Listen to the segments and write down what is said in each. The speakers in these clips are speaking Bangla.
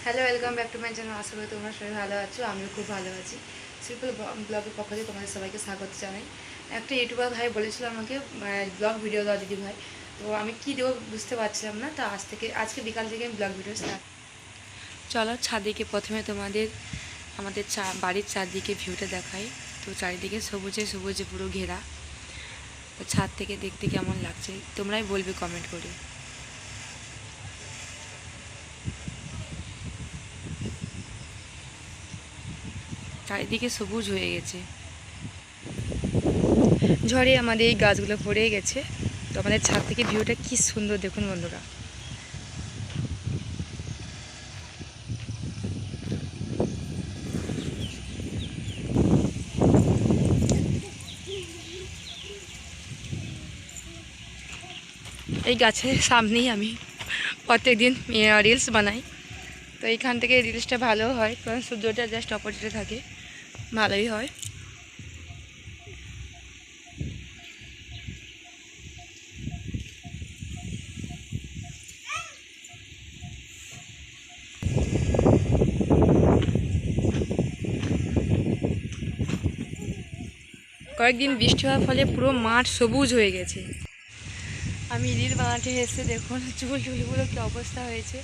Hello, welcome back to my channel. আশা করি তোমরা সবাই ভালো আছো, আমিও খুব ভালো আছি। সিম্পল ব্লগের পক্ষ থেকে তোমাদের সবাইকে স্বাগত জানাই। একটা ইউটিউবার ভাই বলেছিল আমাকে ব্লগ ভিডিও দাও দিদি ভাই, তো আমি কী দেবো বুঝতে পারছিলাম না। তো আজকে বিকাল থেকে আমি ব্লগ ভিডিও স্টার্ট। চলো ছাদে প্রথমে তোমাদের আমাদের বাড়ির চারদিকে ভিউটা দেখাই। তো চারিদিকে সবুজে সবুজে পুরো ঘেরা। তো ছাদ থেকে দেখতে কেমন লাগছে তোমরাই বলবে কমেন্ট করে। চারিদিকে সবুজ হয়ে গেছে, ঝড়ে আমাদের এই গাছগুলো পড়ে গেছে। তো আমাদের ছাদ থেকে ভিউটা কি সুন্দর দেখুন বন্ধুরা। এই গাছের সামনেই আমি প্রত্যেকদিন রিলস বানাই। তো এইখান থেকে রিলসটা ভালো হয়, কারণ সূর্যটা জাস্ট অপোজিটে থাকে, ভালোই হয়। কয়েকদিন বৃষ্টি হওয়ার ফলে পুরো মাঠ সবুজ হয়ে গেছে। আমি রিল বানাতে এসে দেখুন চুলগুলো কী অবস্থা হয়েছে,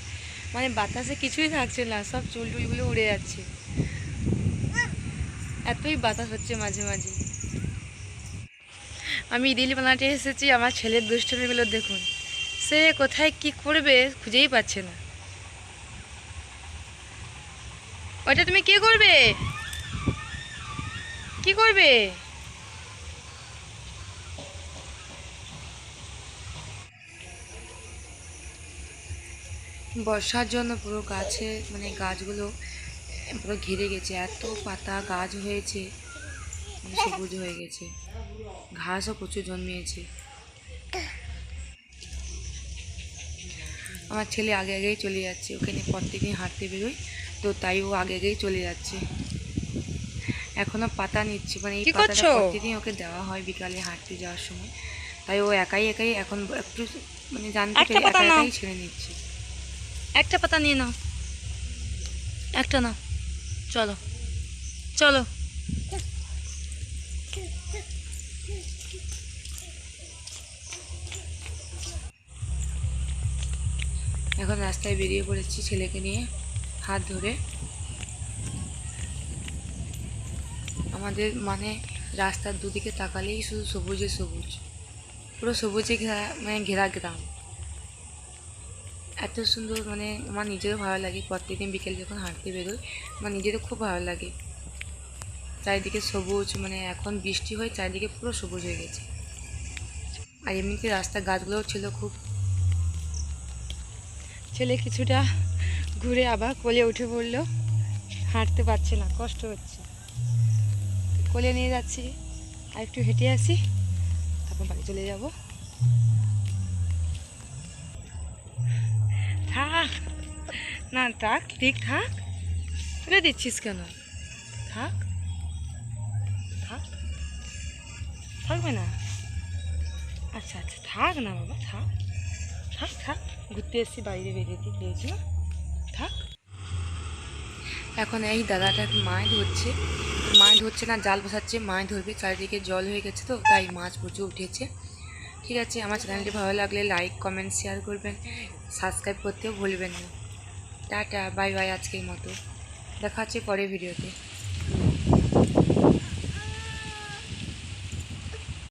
মানে বাতাসে কিছুই থাকছে না, সব চুলগুলো উড়ে যাচ্ছে, এতই বাতাস হচ্ছে মাঝে মাঝে। আমি রিল বানাতে এসেছি, আমার ছেলের দুষ্টুমিগুলো দেখুন, সে কোথায় কি করবে খুঁজেই পাচ্ছে না। ওইটা তুমি কি করবে, কি করবে? বর্ষার জন্য পুরো গাছগুলো পুরো ঘিরে গেছে, এত পাতা গাছ হয়েছে, সবুজ হয়ে গেছে, ঘাসও প্রচুর জন্মিয়েছে। আমার ছেলে আগে আগেই চলে যাচ্ছে, ওখানে প্রত্যেকদিন হাঁটতে বেরোয়, তো তাই ও আগে আগেই চলে যাচ্ছে। এখনো পাতা নিচ্ছে, মানে এই পাতাটা প্রতিদিন ওকে দেওয়া হয় বিকালে হাঁটতে যাওয়ার সময়, তাই ও একাই এখন একটু মানে জানতে পেরে একাই ছেড়ে নিচ্ছে। একটা পাতা নিয়ে নাও, একটা নাও, চলো চলো। এখন রাস্তায় বেরিয়ে পড়েছি ছেলেকে নিয়ে হাত ধরে। আমাদের রাস্তার দুদিকে তাকালেই শুধু সবুজে সবুজ, পুরো সবুজে ঘেরা গ্রাম, এত সুন্দর। আমার নিজেরও ভালো লাগে, প্রত্যেকদিন বিকেল যখন হাঁটতে বেরোই আমার নিজেরও খুব ভালো লাগে। চারিদিকে সবুজ, এখন বৃষ্টি হয়ে চারিদিকে পুরো সবুজ হয়ে গেছে। আর এমনিতে রাস্তার গাছগুলোও ছিল খুব। ছেলে কিছুটা ঘুরে আবার কোলে উঠে পড়লো, হাঁটতে পারছে না, কষ্ট হচ্ছে, কোলে নিয়ে যাচ্ছি, আর একটু হেঁটে আসি, তারপর বাড়ি চলে যাব। থাক না, থাক, ঠিক থাক, তুলে দিচ্ছিস কেন? থাক থাক, থাকবে না? আচ্ছা আচ্ছা, থাক না বাবা, থাক থাক থাক, ঘুরতে এসেছি, বাইরে বেরিয়ে দিয়েছি না, থাক। এখন এই দাদাটা মাছ ধরছে না, জাল বসাচ্ছে, মাছ ধরবে। চারিদিকে জল হয়ে গেছে, তো তাই মাছ প্রচুর উঠেছে। ঠিক আছে, আমার চ্যানেলটি ভালো লাগলে লাইক কমেন্ট শেয়ার করবেন, সাবস্ক্রাইব করতেও ভুলবেন না। টাটা, বাই বাই, আজকের মতো দেখা হচ্ছে পরের ভিডিওতে।